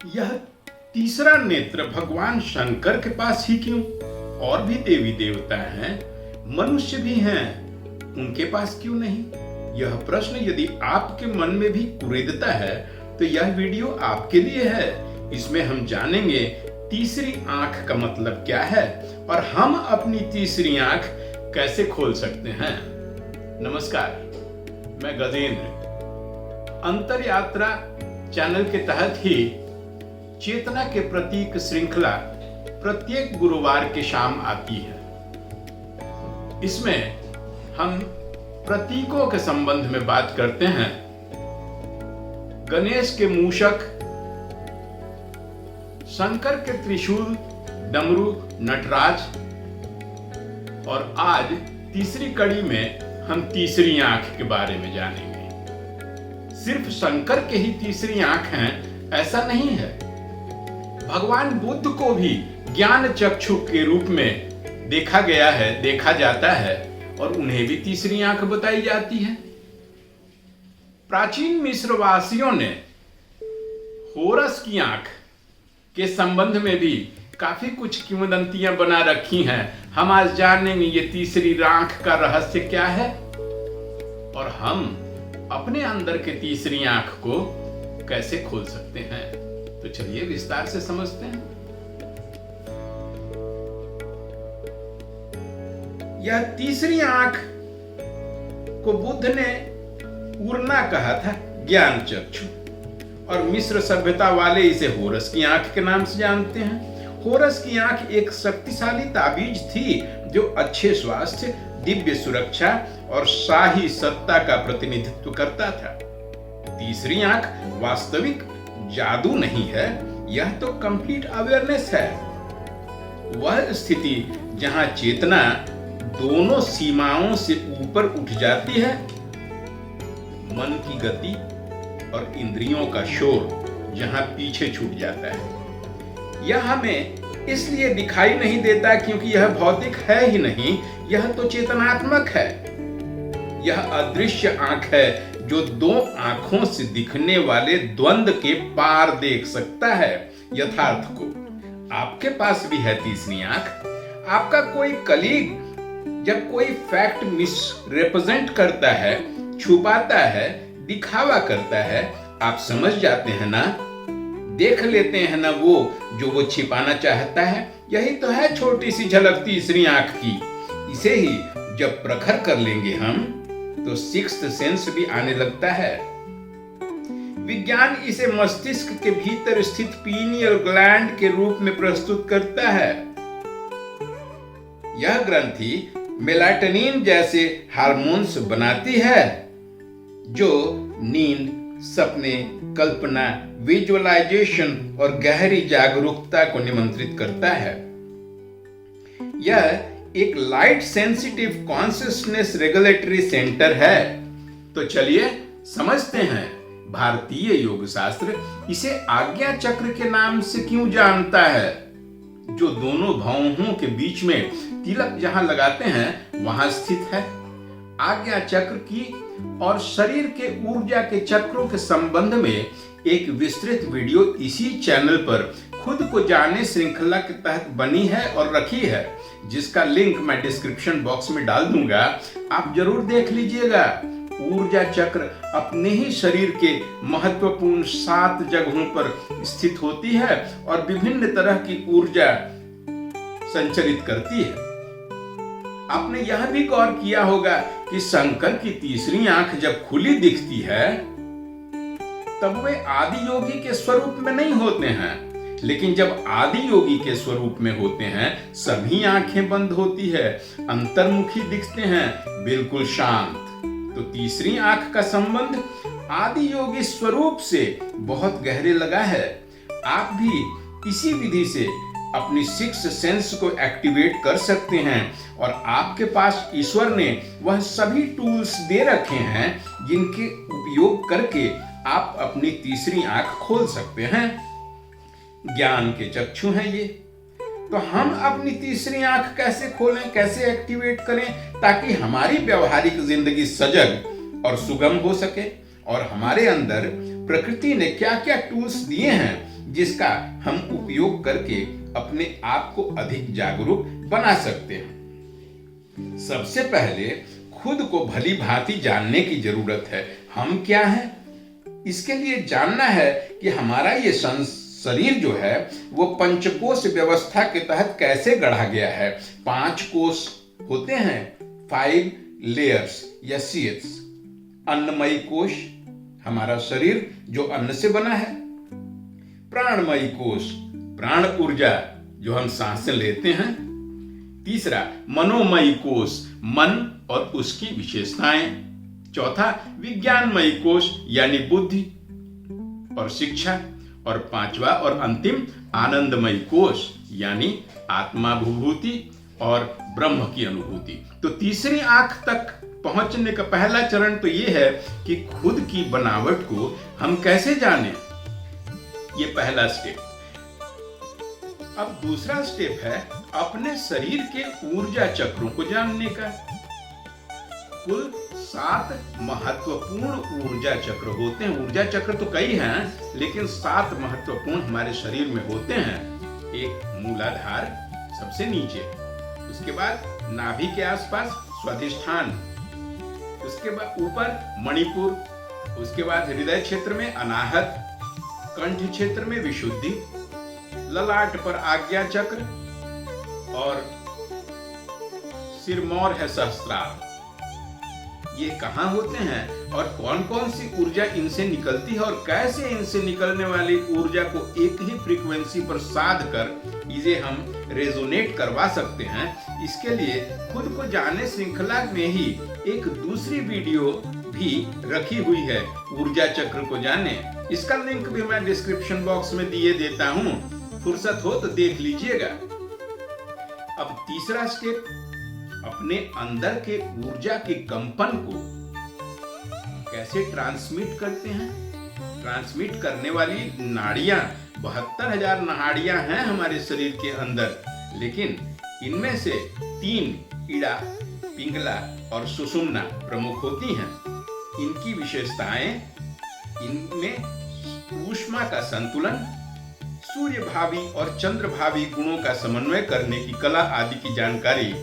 यह तीसरा नेत्र भगवान शंकर के पास ही क्यों? और भी देवी देवता हैं, मनुष्य भी हैं, उनके पास क्यों नहीं? यह प्रश्न यदि आपके मन में भी कुरेदता है तो यह वीडियो आपके लिए है। इसमें हम जानेंगे तीसरी आंख का मतलब क्या है और हम अपनी तीसरी आंख कैसे खोल सकते हैं। नमस्कार, मैं गजेंद्र। अंतर यात्रा चैनल के तहत ही चेतना के प्रतीक श्रृंखला प्रत्येक गुरुवार के शाम आती है। इसमें हम प्रतीकों के संबंध में बात करते हैं। गणेश के मूषक, शंकर के त्रिशूल, डमरू, नटराज, और आज तीसरी कड़ी में हम तीसरी आंख के बारे में जानेंगे। सिर्फ शंकर के ही तीसरी आंख हैं ऐसा नहीं है। भगवान बुद्ध को भी ज्ञान चक्षु के रूप में देखा जाता है और उन्हें भी तीसरी आंख बताई जाती है। प्राचीन मिस्रवासियों ने होरस की आंख के संबंध में भी काफी कुछ किंवदंतियां बना रखी हैं। हम आज जानेंगे ये तीसरी आंख का रहस्य क्या है और हम अपने अंदर के तीसरी आंख को कैसे खोल सकते हैं। तो चलिए विस्तार से समझते हैं। यह तीसरी आंख को बुद्ध ने उर्ना कहा था, ज्ञान चक्षु, और मिस्र सभ्यता वाले इसे होरस की आंख के नाम से जानते हैं। होरस की आंख एक शक्तिशाली ताबीज थी जो अच्छे स्वास्थ्य, दिव्य सुरक्षा और शाही सत्ता का प्रतिनिधित्व करता था। तीसरी आंख वास्तविक जादू नहीं है, यह तो कंप्लीट अवेयरनेस है। वह स्थिति जहां चेतना दोनों सीमाओं से ऊपर उठ जाती है, मन की गति और इंद्रियों का शोर जहां पीछे छूट जाता है। यह हमें इसलिए दिखाई नहीं देता क्योंकि यह भौतिक है ही नहीं, यह तो चेतनात्मक है। यह अदृश्य आंख है जो दो आंखों से दिखने वाले द्वंद के पार देख सकता है यथार्थ को। आपके पास भी है तीसरी आंख। आपका कोई कलीग जब कोई फैक्ट मिसरिप्रेजेंट करता है, छुपाता है, दिखावा करता है, आप समझ जाते हैं ना, देख लेते हैं ना जो वो छिपाना चाहता है। यही तो है छोटी सी झलक तीसरी आंख की। इसे ही जब प्रखर कर लेंगे हम तो सिक्स्थ सेंस भी आने लगता है। विज्ञान इसे मस्तिष्क के भीतर स्थित पीनियल ग्लैंड के रूप में प्रस्तुत करता है। यह ग्रंथि मेलाटोनिन जैसे हार्मोन्स बनाती है जो नींद, सपने, कल्पना, विजुअलाइजेशन और गहरी जागरूकता को निमंत्रित करता है। यह एक light sensitive consciousness regulatory centre है। तो चलिए समझते हैं, भारतीय योग शास्त्र इसे आज्ञा चक्र के नाम से क्यों जानता है, जो दोनों भौहों के बीच में तिलक जहां लगाते हैं वहां स्थित है। आज्ञा चक्र की और शरीर के ऊर्जा के चक्रों के संबंध में एक विस्तृत वीडियो इसी चैनल पर खुद को जाने श्रृंखला के तहत बनी है और रखी है, जिसका लिंक मैं डिस्क्रिप्शन बॉक्स में डाल दूंगा। आप जरूर देख लीजिएगा। ऊर्जा चक्र अपने ही शरीर के महत्वपूर्ण 7 जगहों पर स्थित होती है और विभिन्न तरह की ऊर्जा संचरित करती है। आपने यह भी गौर किया होगा कि शंकर की तीसरी आंख जब खुली दिखती है तब वे आदि योगी के स्वरूप में नहीं होते हैं, लेकिन जब आदि योगी के स्वरूप में होते हैं सभी आंखें बंद होती है, अंतर्मुखी दिखते हैं, बिल्कुल शांत। तो तीसरी आंख का संबंध आदि योगी स्वरूप से बहुत गहरे लगा है। आप भी इसी विधि से अपनी सिक्स्थ सेंस को एक्टिवेट कर सकते हैं और आपके पास ईश्वर ने वह सभी टूल्स दे रखे हैं जिनके उपयोग करके आप अपनी तीसरी आंख खोल सकते हैं। ज्ञान के चक्षु हैं ये। तो हम अपनी तीसरी आंख कैसे खोलें, कैसे एक्टिवेट करें ताकि हमारी व्यवहारिक जिंदगी सजग और सुगम हो सके, और हमारे अंदर प्रकृति ने क्या क्या टूल्स दिए हैं जिसका हम उपयोग करके अपने आप को अधिक जागरूक बना सकते हैं। सबसे पहले खुद को भली भांति जानने की जरूरत है। हम क्या हैं? इसके लिए जानना है कि हमारा ये शरीर जो है वो पंचकोश व्यवस्था के तहत कैसे गढ़ा गया है। 5 कोश होते हैं, 5 लेयर्स या शीट्स। अन्नमयी कोश, हमारा शरीर जो अन्न से बना है। प्राणमयी कोश, प्राण ऊर्जा जो हम सांसें लेते हैं। तीसरा मनोमयी कोश, मन और उसकी विशेषताएं। चौथा विज्ञानमयी कोश यानी बुद्धि और शिक्षा। और पांचवा और अंतिम आनंदमयी कोश यानी आत्मानुभूति और ब्रह्म की अनुभूति। तो तीसरी आंख तक पहुंचने का पहला चरण तो ये है कि खुद की बनावट को हम कैसे जानें। ये पहला स्टेप। अब दूसरा स्टेप है अपने शरीर के ऊर्जा चक्रों को जानने का। कुल 7 महत्वपूर्ण ऊर्जा चक्र होते हैं। ऊर्जा चक्र तो कई हैं, लेकिन 7 महत्वपूर्ण हमारे शरीर में होते हैं। एक मूलाधार सबसे नीचे, उसके बाद नाभि के आसपास स्वाधिष्ठान, उसके बाद ऊपर मणिपुर, उसके बाद हृदय क्षेत्र में अनाहत, कंठ क्षेत्र में विशुद्धि, ललाट पर आज्ञा चक्र और सिरमौर है सहस्त्रार। ये कहाँ होते हैं और कौन कौन सी ऊर्जा इनसे निकलती है और कैसे इनसे निकलने वाली ऊर्जा को एक ही फ्रीक्वेंसी पर साध कर इसे हम रेजोनेट करवा सकते हैं। इसके लिए खुद को जाने श्रृंखला में ही एक दूसरी वीडियो भी रखी हुई है, ऊर्जा चक्र को जाने। इसका लिंक भी मैं डिस्क्रिप्शन बॉक्स में दिए देता हूँ, फुर्सत हो तो देख लीजिएगा। अब तीसरा स्टेप, अपने अंदर के ऊर्जा के कंपन को कैसे ट्रांसमिट करते हैं। ट्रांसमिट करने वाली नाड़ियां 72,000 नाड़ियां हैं हमारे शरीर के अंदर, लेकिन इनमें से 3 इड़ा, पिंगला और सुषुम्ना प्रमुख होती हैं। इनकी विशेषताएं, इनमें ऊष्मा का संतुलन, सूर्य भावी और चंद्र भावी गुणों का समन्वय करने की कला आदि की जानकारी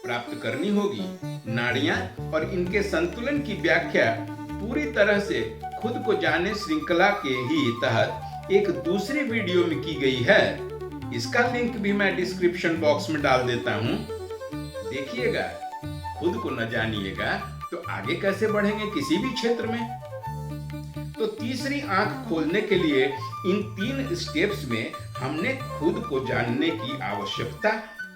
प्राप्त करनी होगी। नाड़ियां और इनके संतुलन की व्याख्या पूरी तरह से खुद को जाने श्रृंखला के ही तहत एक दूसरी वीडियो में की गई है। इसका लिंक भी मैं डिस्क्रिप्शन बॉक्स में डाल देता हूं, देखिएगा। खुद को न जानिएगा तो आगे कैसे बढ़ेंगे किसी भी क्षेत्र में। तो तीसरी आंख खोलने के लिए इन 3 स्टेप्स में हमने खुद को जानने की आवश्यकता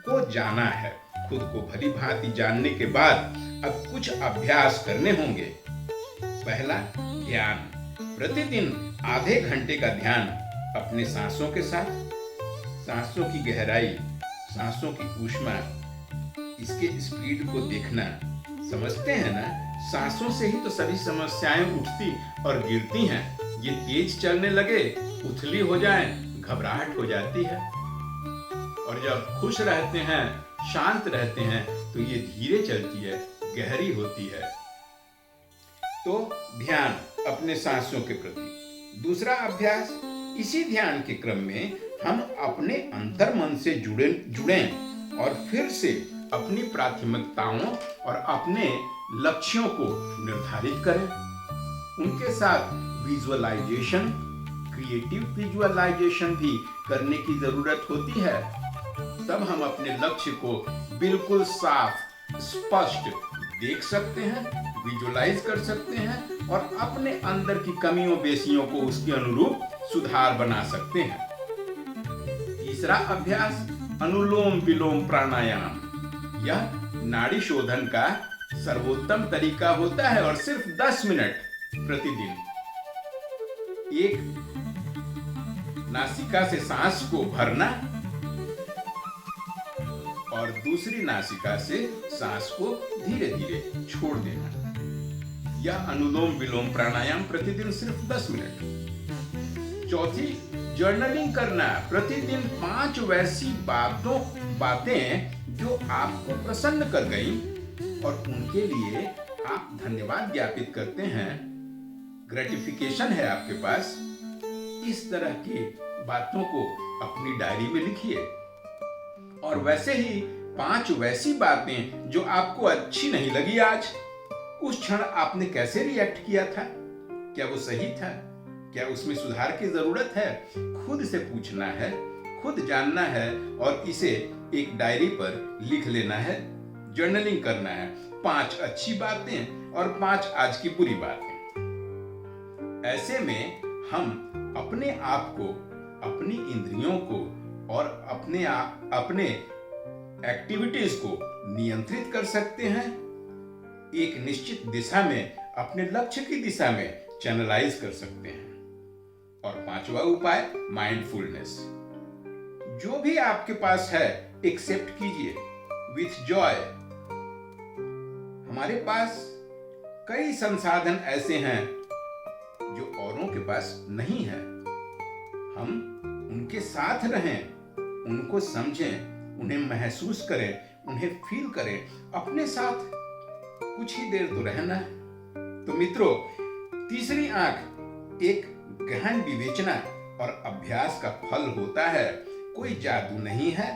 को जाना है। खुद को भली भांति जानने के बाद अब कुछ अभ्यास करने होंगे। पहला, ध्यान। प्रतिदिन आधे घंटे का ध्यान अपने सांसों के साथ, सांसों की गहराई, सांसों की ऊष्मा, इसके स्पीड को देखना। समझते हैं ना, सांसों से ही तो सभी समस्याएं उठती और गिरती हैं। ये तेज चलने लगे, उथली हो जाए, घबराहट हो जाती है। और जब खुश रहते हैं, शांत रहते हैं, तो ये धीरे चलती है, गहरी होती है। तो ध्यान अपने सांसों के प्रति। दूसरा अभ्यास, इसी ध्यान के क्रम में हम अपने अंतर्मन से जुड़ें और फिर से अपनी प्राथमिकताओं और अपने लक्ष्यों को निर्धारित करें। उनके साथ विजुअलाइजेशन, क्रिएटिव विजुअलाइजेशन भी करने की जरूरत होती है। तब हम अपने लक्ष्य को बिल्कुल साफ, स्पष्ट देख सकते हैं, विजुअलाइज कर सकते हैं और अपने अंदर की कमियों बेसियों को उसके अनुरूप सुधार बना सकते हैं। तीसरा अभ्यास, अनुलोम विलोम प्राणायाम। यह नाड़ी शोधन का सर्वोत्तम तरीका होता है और सिर्फ 10 मिनट प्रतिदिन। एक नासिका से सांस को भरना और दूसरी नासिका से सांस को धीरे धीरे छोड़ देना। यह अनुलोम विलोम प्राणायाम प्रतिदिन सिर्फ 10 मिनट। चौथी, जर्नलिंग करना। प्रतिदिन 5 वैसी बातें जो आपको प्रसन्न कर गई और उनके लिए आप धन्यवाद ज्ञापित करते हैं, ग्रेटिफिकेशन है आपके पास, इस तरह की बातों को अपनी डायरी में लिखिए। और वैसे ही 5 वैसी बातें जो आपको अच्छी नहीं लगी आज, उस क्षण आपने कैसे रिएक्ट किया था, क्या वो सही था, क्या उसमें सुधार की जरूरत है, खुद से पूछना है, खुद जानना है और इसे एक डायरी पर लिख लेना है, जर्नलिंग करना है। 5 अच्छी बातें और 5 आज की बुरी बातें। ऐसे में हम अपने आप को, अपनी इंद्रियों को और अपने एक्टिविटीज को नियंत्रित कर सकते हैं, एक निश्चित दिशा में, अपने लक्ष्य की दिशा में चैनलाइज कर सकते हैं। और 5वां उपाय माइंडफुलनेस। जो भी आपके पास है एक्सेप्ट कीजिए विथ जॉय। हमारे पास कई संसाधन ऐसे हैं जो औरों के पास नहीं है। हम उनके साथ रहें, उनको समझें, उन्हें महसूस करें, उन्हें फील करें। अपने साथ कुछ ही देर तो रहना है। तो मित्रों, तीसरी आंख एक गहन विवेचना और अभ्यास का फल होता है, कोई जादू नहीं है।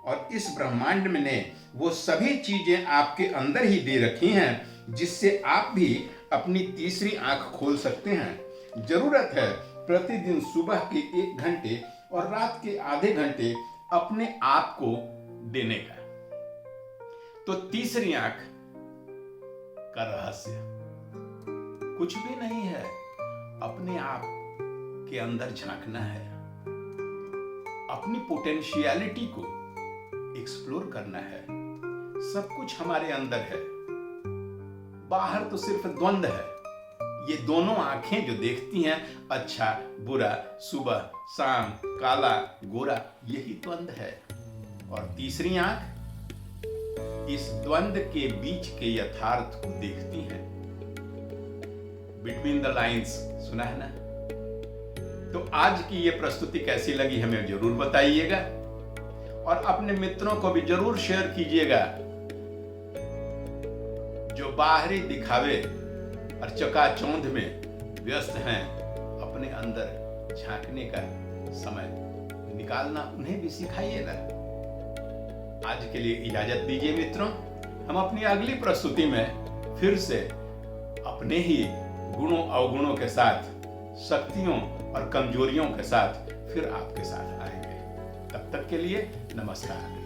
और इस ब्रह्मांड में ने वो सभी चीजें आपके अंदर ही दे रखी हैं जिससे आप भी अपनी तीसरी आंख खोल सकते हैं। जरूरत है प्रतिदिन सुबह के 1 घंटे और रात के आधे घंटे अपने आप को देने का। तो तीसरी आंख का रहस्य कुछ भी नहीं है, अपने आप के अंदर झांकना है, अपनी पोटेंशियलिटी को एक्सप्लोर करना है। सब कुछ हमारे अंदर है, बाहर तो सिर्फ द्वंद है। ये दोनों आंखें जो देखती हैं अच्छा बुरा, सुबह शाम, काला गोरा, यही द्वंद है। और तीसरी आंख इस द्वंद के बीच के यथार्थ को देखती है, बिटवीन द लाइंस। सुना है ना? तो आज की ये प्रस्तुति कैसी लगी हमें जरूर बताइएगा और अपने मित्रों को भी जरूर शेयर कीजिएगा जो बाहरी दिखावे और चकाचौंध में व्यस्त हैं। अपने अंदर झांकने का समय निकालना उन्हें भी सिखाइएगा। आज के लिए इजाजत दीजिए मित्रों, हम अपनी अगली प्रस्तुति में फिर से अपने ही गुणों अवगुणों के साथ, शक्तियों और कमजोरियों के साथ फिर आपके साथ आएंगे। तब तक के लिए नमस्कार।